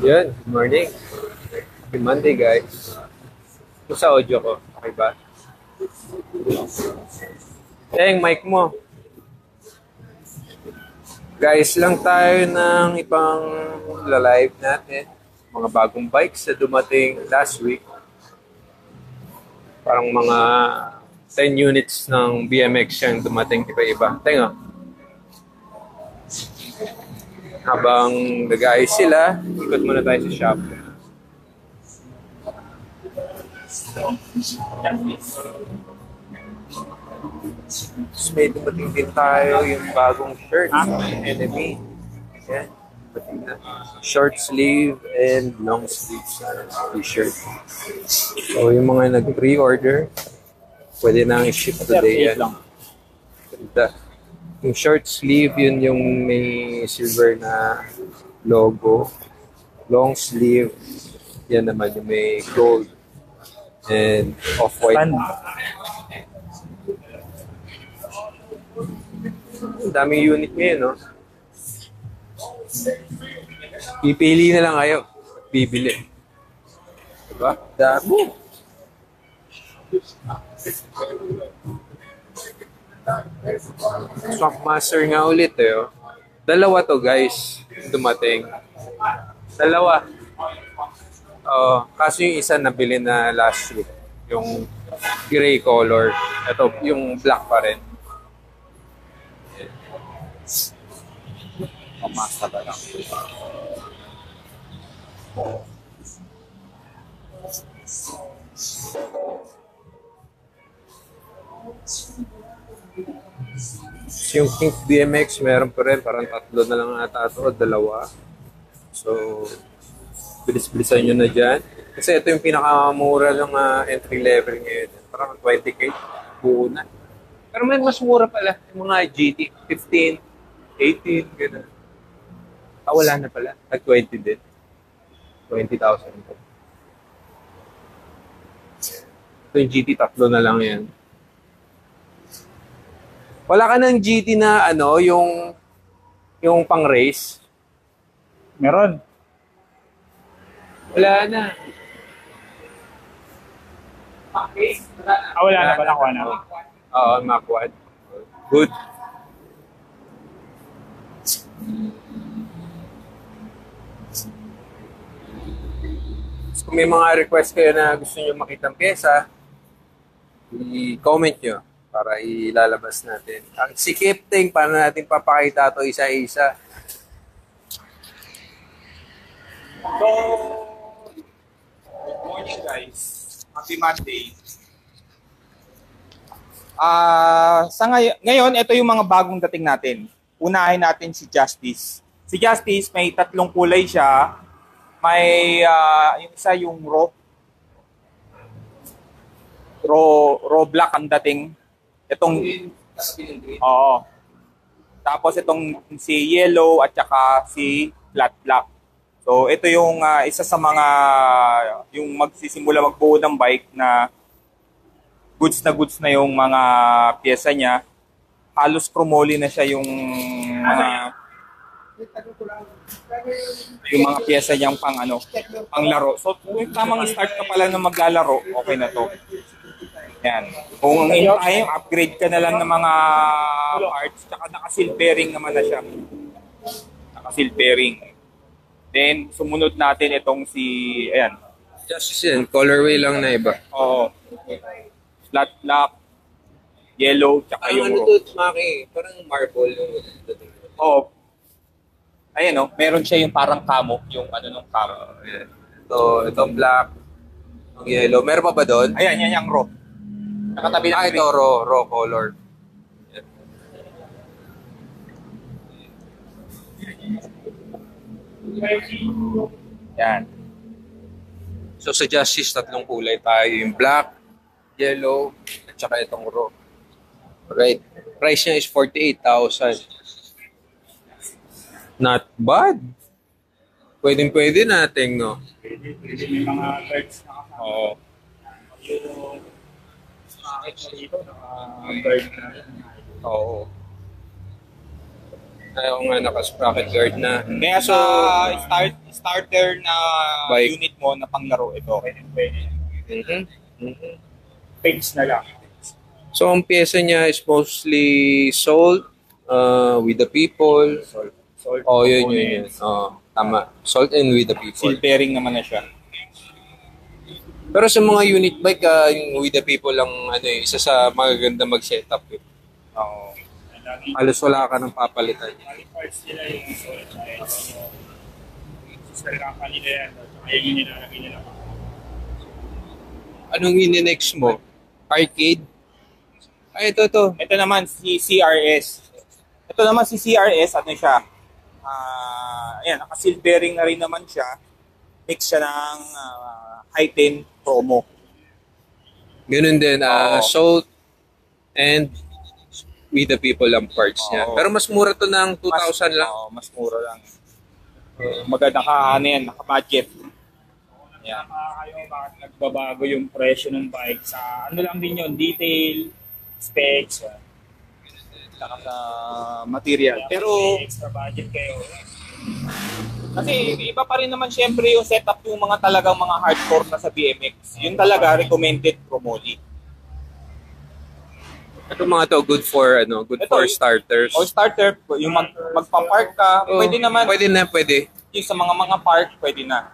Yan, good morning. Happy Monday, guys. Ito sa audio ko. Okay ba? Teng, mic mo. Guys, lang tayo ng ibang live natin. Mga bagong bikes na dumating last week. Parang mga 10 units ng BMX yung dumating iba-iba. Teng, oh. Habang nag-ayos sila, ikot muna tayo sa shop. Tapos may dumating din tayo yung bagong shirt ng enemy. Yan. Dumating na. Short sleeve and long sleeve t-shirt. So yung mga nag-pre-order, pwede na i-ship today yan. Ganda. Yung short sleeve, yun yung may silver na logo. Long sleeve, yan naman yung may gold and off-white. Ang daming unit ngayon, no? Pipili na lang kayo. Bibili. Diba? Dami. Shockmaster nga ulit, eh. Oh. Dalawa to, guys. Dumating. Dalawa. Kaso yung isa nabili na last week. Yung gray color. Ito, yung black pa rin. Pamasta ba lang? Yung Pink BMX, meron pa rin. Parang tatlo na lang ata ito o dalawa. So, bilis-bilisan nyo na dyan. Kasi ito yung pinakamura ng entry level ngayon. Parang 20k. Buo na. Pero may mas mura pala. Yung mga GT, 15, 18, gano'n. Wala na pala. Nag-20 din. 20,000 ito. Ito yung GT, tatlo na lang yan. Wala ka ng GT na ano, yung pang-race? Meron. Wala na. Wala na ba? Nakuha na. Oo, Mac 1. Good. So, kung may mga request kayo na gusto nyo makitang pyesa, i-comment nyo para ilalabas natin. Ang sikipting, paano natin papakita ito isa-isa. So, good morning guys. Happy Monday. Ngayon, ito yung mga bagong dating natin. Unahin natin si Justice. Si Justice, may tatlong kulay siya. May, yung isa yung raw black ang dating. Itong, oo. Tapos itong si yellow at saka si flat black. So ito yung isa sa mga yung magsisimula magbuo ng bike na goods na yung mga pyesa niya. Halos chromoly na siya yung mga pyesa niyang pang laro. So kung tamang start ka pala ng maglalaro, okay na to. Yan. Kung hintayin, upgrade ka na lang ng mga parts, tsaka naka-seal bearing naman na siya. Naka-seal bearing. Then, sumunod natin itong si, ayan. Just yan, colorway lang na iba. Oo. Flat black, yellow, tsaka yung ano to, Maki? Parang marble yung Oo. Ayan o, meron siya yung parang camo, yung nung camo. Itong black, yung yellow. Meron pa ba doon? Ayan, yan yung raw. Nakatabi na ito raw color. Yan. So sa Justice, tatlong kulay tayo. Yung black, yellow, at saka itong raw. Alright. Price niya is 48,000. Not bad. Pwede natin, no? Pwede may mga birds na kasama. Oo. Yung dito, naka-bird na. Oo. Ayaw nga naka-sprocket guard na. Kaya sa starter na Bike. unit mo na panglaro, ito okay din pwede. Mhm. Mhm. Paints na lang. So, ang pyesa niya is mostly salt, with the people. Salt Oh, yun. Oh, tama. Salt and with the people. Seal bearing naman na siya. Pero sa mga unit bike, yung with the people lang, isa sa magaganda mag-setup. Oo. Halos wala ka ng papalitan. Parts nila yung salt ay sister company nila yan. Ayaw yung nilalagay nila. Anong in-next mo? Arcade? Ay, ito. Ito naman si CRS. Ito naman si CRS, ano siya? Ayan, naka-seal bearing na rin naman siya. Mix siya ng high-10 promo. Ganun din, Oo. salt and with the people ang parts niya. Oo. Pero mas mura to ng 2,000 lang. Oo, mas mura lang. Maganda naka-budget. Yan. Kayo bakit nagbabago yung presyo ng bike sa ano lang din yun, detail, specs, Saka sa material. Pero extra budget kayo. kasi iba pa rin naman syempre yung setup yung mga talagang mga hardcore na sa BMX. Yun talaga recommended promoli. Ito mga to, good for starters. O starter, yung magpa-park ka, Oh, pwede naman. Pwede. Yung sa mga park, pwede na.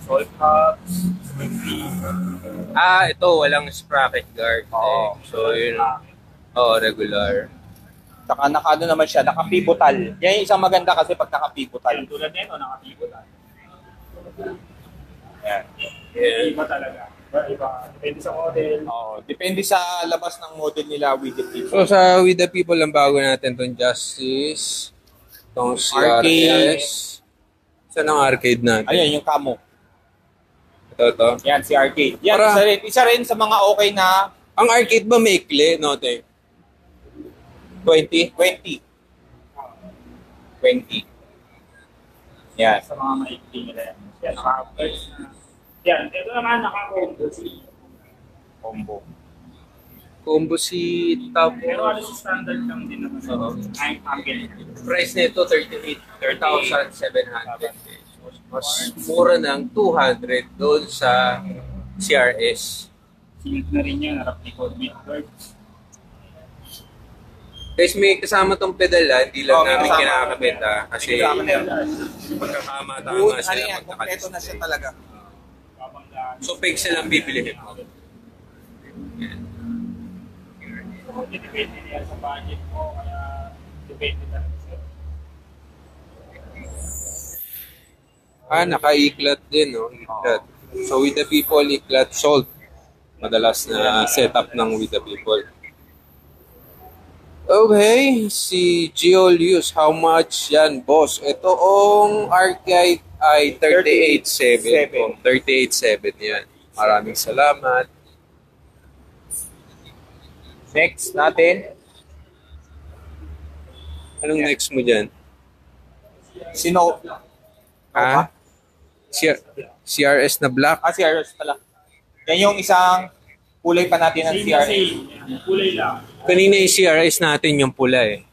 Salt hubs, Ito, walang sprocket guard. Oo. So, yun. Regular. Saka naman siya, naka-pivotal. Yan yung isang maganda kasi pag naka-pivotal. tulad nito, nakatipot. Yan. Iba talaga. Iba. Depende sa model. Oo, depende sa labas ng model nila with the So, people. sa with the people, ang bago natin itong Justice, itong Arcade. CRS. Saan ang arcade natin? Ayan, yung camo. Ito. Yan, si arcade. Yan, Para- isa rin sa mga okay na Ang arcade ba maikli, no, te? 20. Yan. Sa mga maikli nila yan. Yan, naka-birds na. Yan, ito naman naka-combo. Combo. Combo seat, tapos Pero ano sa standard lang din naman. Oo. Ang angle. price nito 38,700 pesos. Mas mura ng 200 doon sa CRS. Sinag na rin yan, harap ni Corbin Birds. Guys, may kasama tong pedal, hindi lang Oo, may namin kasama. kinakabit kasi Kasama na yan. magkakama-tama Good, ano sila yan, kompleto na siya talaga. Babanggaan. So, pixel lang bibilihin mo. Depende niya sa budget mo, kaya depende talaga sa'yo. Naka-iklat din, no? Iklat. So, with the people, iklat, salt. Madalas na setup ng with the people. Okay, si Geolius, how much yan, boss? Itoong arcade ay 38,700. 38,700 yan. Maraming salamat. Next natin, Anong next mo dyan? Sino? CRS na black? CRS pala. Yan yung isang kulay pa natin ng CRS. Same. Kulay lang. Kanina yung CRS natin yung pula eh.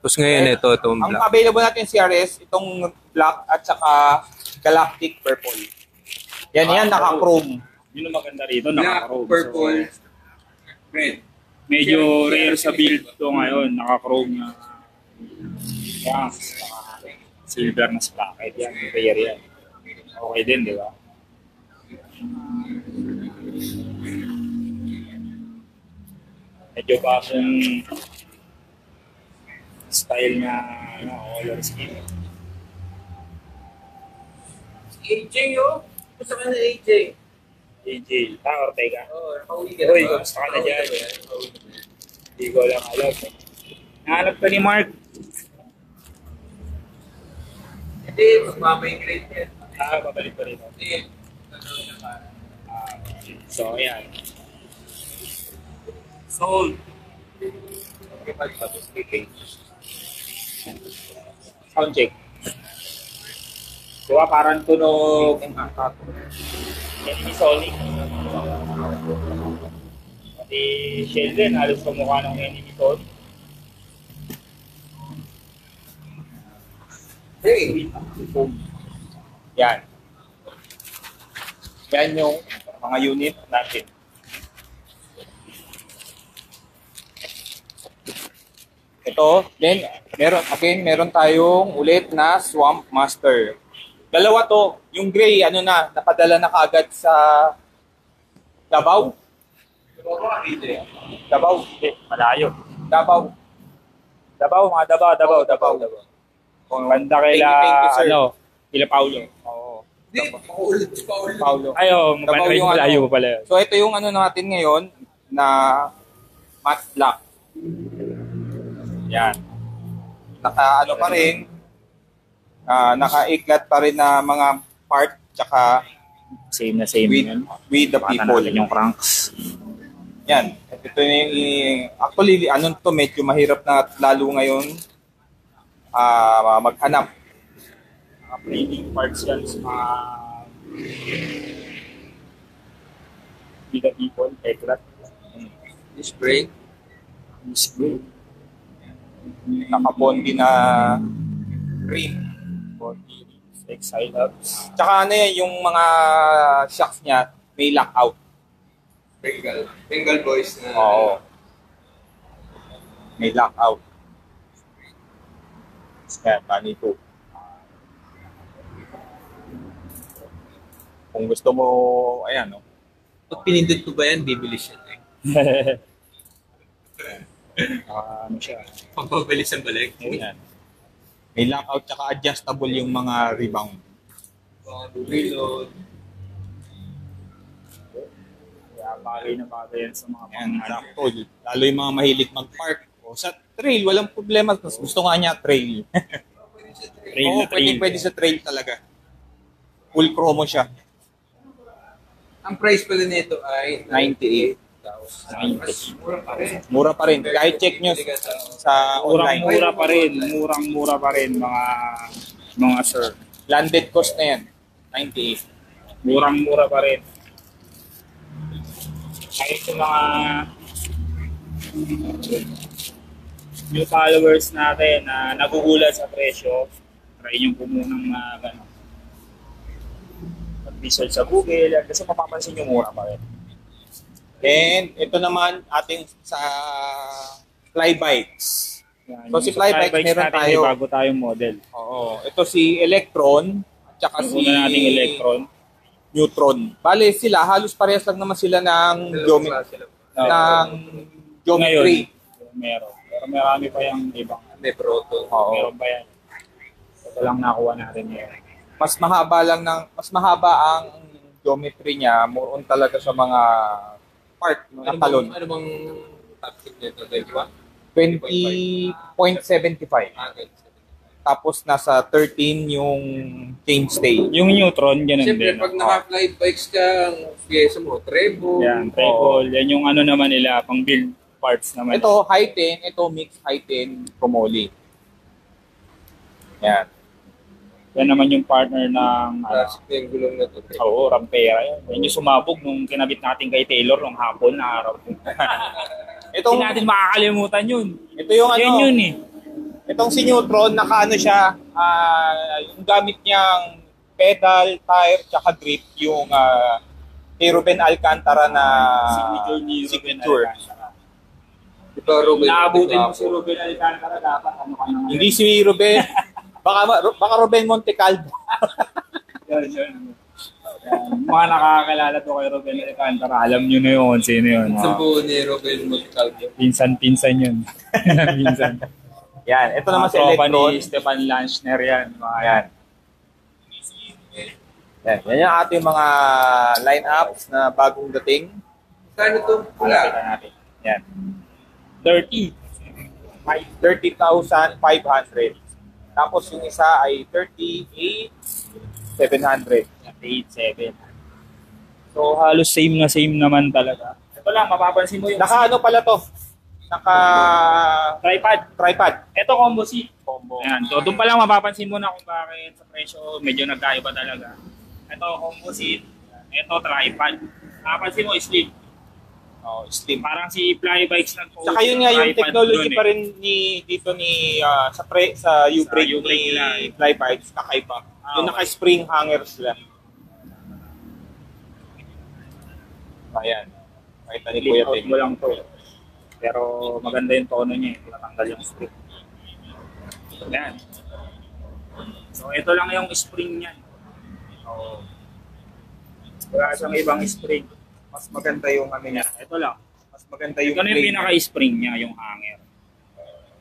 Tapos ngayon ito, itong Ang black. available natin CRS, itong black at saka galactic purple. Yan, naka-chrome. Yun ang maganda rito, Black, naka-chrome. purple, So, red. medyo rare sa build to ngayon, naka-chrome na. Yan, silver na sprocket. Yan, rare yan. Okay din, di ba? Medyo bagong style na color scheme. AJ, oh. Gusto ka na AJ. AJ, Ortega. Oo, nakauwi ka Uy, kamusta ka na dyan? Hindi ko lang alam. Nahanap ka ni Mark. Hindi, magmamigrate yan. Babalik ko rin. Hindi. So, ayan. Sold. Sound check. Diba parang tunog. Yan yung Sonic. Pati shell din, halos kamukha ng enemy code. Hey! Yan. Yan yung mga unit natin. Ito, then meron tayong ulit na Swamp Master. Dalawa to, yung gray napadala na kaagad sa Davao. Davao, Hindi, malayo. Davao. Davao. Banda kaila, Thank you, sir. Ila Paulo. Oo. Hindi, paulit si Paulo. Paulo. Ayo, Davao yung malayo pa pala. So ito yung natin ngayon na matte black. Yan. Naka pa rin, naka-iklat pa rin na mga part tsaka Same na same yun. with the Pata people. natin yung cranks. Yan. Ito yung, actually, to medyo mahirap na lalo ngayon maghanap. Mga plating parts yan sa mga with the people, eklat. This break. Naka-bondi na green. Body, exile hubs. Tsaka yung mga shocks niya may lockout. Bengal boys na. Oo. May lockout. Kaya bali ito. Kung gusto mo, ayan, no? Pag pinindot ko ba yan, bibili siya. Ano siya? Pampabilis ang balik. Ayan. May lockout tsaka adjustable yung mga rebound. Reload. Kaya bagay na bagay yan sa mga Ayan, sakto. Lalo yung mga mahilig mag-park. O, sa trail, walang problema. Gusto nga niya trail. trail Oo, na trail. pwede sa trail talaga. Full chromo siya. Ang price pala nito ay 98,000. Mas mura pa rin. Mura pa rin. Kahit check nyo sa online. Murang-mura pa rin mga sir. Landed cost na yan. 98. Murang-mura pa rin. Kahit yung mga new followers natin na nagugulat sa presyo, try nyo po munang mag-research sa Google kasi mapapansin nyo mura pa rin. And ito naman ating sa Flybikes. Yan, So, si yung sa Flybikes, meron natin, tayo. may bago tayong model. Oo. Ito si Electron at saka si Una nating Electron. Neutron. Bale sila, halos parehas lang naman sila ng geometry. Meron. Pero marami pa yung ibang. May proto. Oo. Meron pa yan. Ito lang nakuha natin ngayon. Mas mahaba ang geometry niya, more on talaga sa mga part ng talon. Ano bang top tip nito? 21? 20.75. Tapos nasa 13 yung chainstay. Yung Neutron, ganun Siyempre, din. pag naka-fly bikes ka, ang pyesa mo, treble. Yan, treble. Yan yung ano naman nila, pang build parts naman. Ito, high 10. Ito, mix high 10 chromoly. Yan. Yan naman yung partner ng Classic na yung gulong na to. Oo, Rampera. Yan yung sumabog nung kinabit natin kay Taylor nung hapon na araw. Itong, Hindi natin makakalimutan yun. ito yung ano, Yan yun eh. itong si Neutron, nakaano siya, yung gamit niyang pedal, tire, tsaka grip, yung kay Ruben Alcantara na Signature ni Ruben signature. Alcantara. Ito, Ruben. Naabutin mo si Ruben Alcantara, dapat ano ka naman. Hindi si Ruben, baka Ruben Montecalvo. Yan. Mga nakakakilala to kay Ruben Alcantara, alam nyo na yun, sino yun. Sa buo ni Ruben Montecalvo. Pinsan-pinsan yun. Pinsan. Yan, ito naman si Tropa Electron. ni Stefan Lanchner yan. Mga Yan. Yan yung ating mga line-ups na bagong dating. Kano to? Malapitan Wala. natin. Yan. 30. 30,500. Tapos yung isa ay 38,700. 8-7. So halos same naman talaga. Ito lang, mapapansin mo yung Naka-ano pala to? tripod. Ito combo seat. Ayan. So doon pa lang mapapansin mo na kung bakit sa presyo medyo nagkaiba talaga. Ito combo seat. Ito tripod. Mapapansin mo slim. Oh, steam. Parang si Flybikes nag-post. Saka yun nga yung iPad technology dun, pa rin dito sa U-brake U-brake ni nila. Flybikes, kakaiba. Yung Okay. naka-spring hangers lang. Ayan. Pakita ni Clean Kuya out Ting. mo lang to. Pero maganda yung tono niya eh. Tinatanggal yung spring. Yan. So ito lang yung spring niyan. So, wala siyang ibang spring. Mas maganda yung ano niya. Ito lang. Mas maganda yung Ito na yung plane. pinaka-spring niya, yung hanger.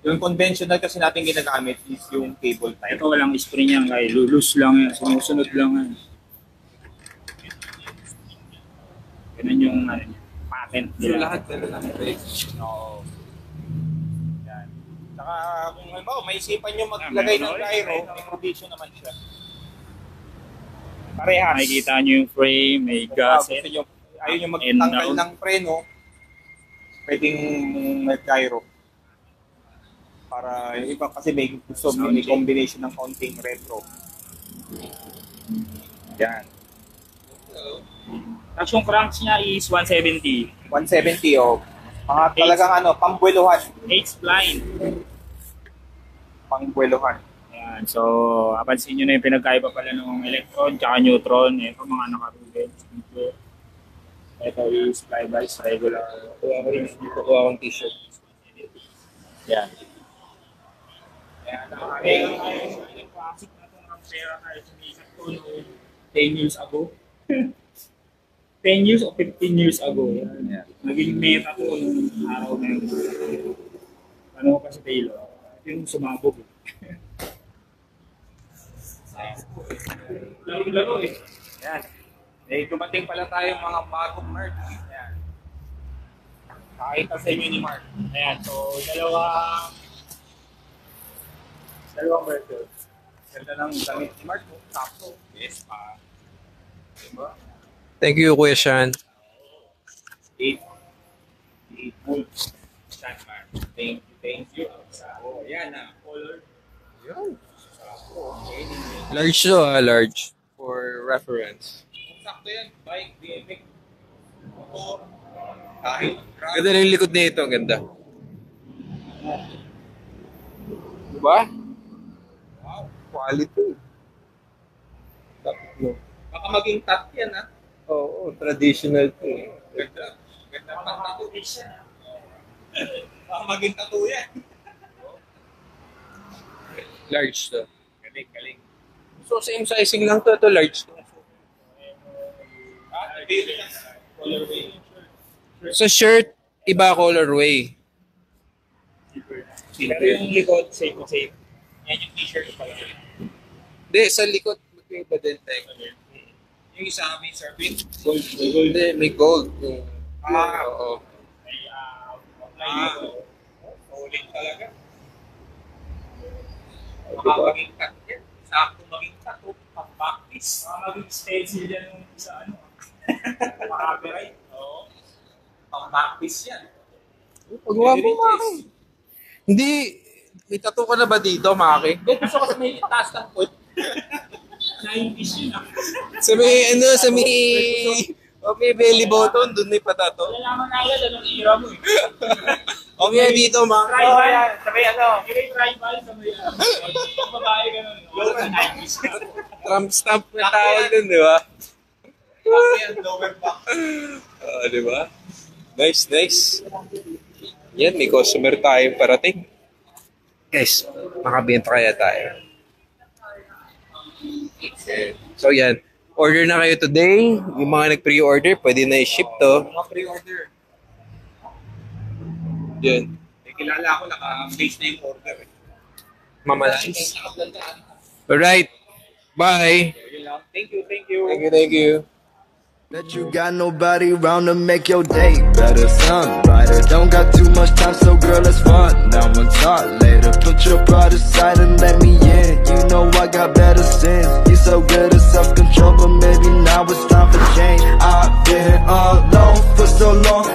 Yung conventional kasi natin ginagamit is yung cable type. Ito walang spring yan kay loose lang yan. Sinusunod lang yan. Ganun yung patent So, nila. lahat na lang Oo. Yan. Saka kung halimbawa, may isipan nyo maglagay ng gyro, may provision naman siya. Parehas. Makikita nyo yung frame, may gasket. Ayaw nyo Up and magtanggal down. ng preno, pwedeng mag-gyro. Para yung iba kasi may gusto may combination ng konting retro. Yan. Tapos yung cranks niya is 170. 170 o. Mga talagang pangbueluhan. H-spline. Pangbueluhan. Ayan, so pansin nyo na yung pinagkaiba pala ng electron tsaka neutron. Ito mga naka-rubed. Ito is Flybikes regular. Dito ko akong t-shirt. Yan. Ayan, yung classic na itong Ampera kahit sumikat ko noong 10 years ago. 10 years o 15 years ago. Yan. Naging meta ko nung araw na yun. Ano ko pa si Taylor? Yung sumabog. Laro-laro eh. Yan. Eh, dumating pala tayo mga bagong merch. Yan. Nakita sa inyo ni Mark. Ayan, so dalawang version. Ganda ng damit ni Mark. Sakto. Yes, pa. Diba? Thank you, Kuya Sean. 8 volts. Standby. Thank you. Oh, yan na. Color. Yun. Large to large. For reference. Sakto yan. Bike, BMX. Motor. Kahit. Ganda na yung likod na ito. Ang ganda. Diba? Wow. Quality. Baka maging tat yan, ha? Oo, traditional to. Ganda. Ganda pang tattoo. Baka maging tattoo yan. Large to. Galing. So, same sizing lang to. Ito large to. Colorway. Sa shirt, iba colorway. Pero yung likod, safe na safe. Yan yung t-shirt pala. Hindi, sa likod, magkaiba din tayo. Yung isa may serving. Gold. Hindi, may gold. Yung, oo. May outline. Ulit talaga. Baka maging tat yan. Sakto maging tat. Pang-practice. Baka maging stencil yan yung sa ano. Copyright. Oo. Pang-practice yan. Pagawa mo, Maki. Hindi, may tattoo ka na ba dito, Maki? Gusto ko sa may taas ng foot. 90s yun ah. Sa may, may belly button, dun may patato. Wala naman na agad anong era mo eh. Okay, dito, Maki. Tribal. Sabay ano. May tribal sa may yung babae ganun. Lower 90s. Trump stamp na tawag dun, di ba? Lower back. Di ba? Nice. Yan, may customer tayo parating. Guys, makabenta kaya tayo. Okay. So yan, order na kayo today. Yung mga nag-pre-order, pwede na i-ship to. Mga pre-order. Yan. May kilala ako, naka-base na yung order. Mamalans. Alright. Bye. Thank you. Thank you. Bet you got nobody around to make your day better, sun brighter. Don't got too much time, so girl, let's fun. Now and talk later. Put your pride aside and let me in. You know I got better sins. You so good at self-control, but maybe now it's time for change. I've been alone for so long.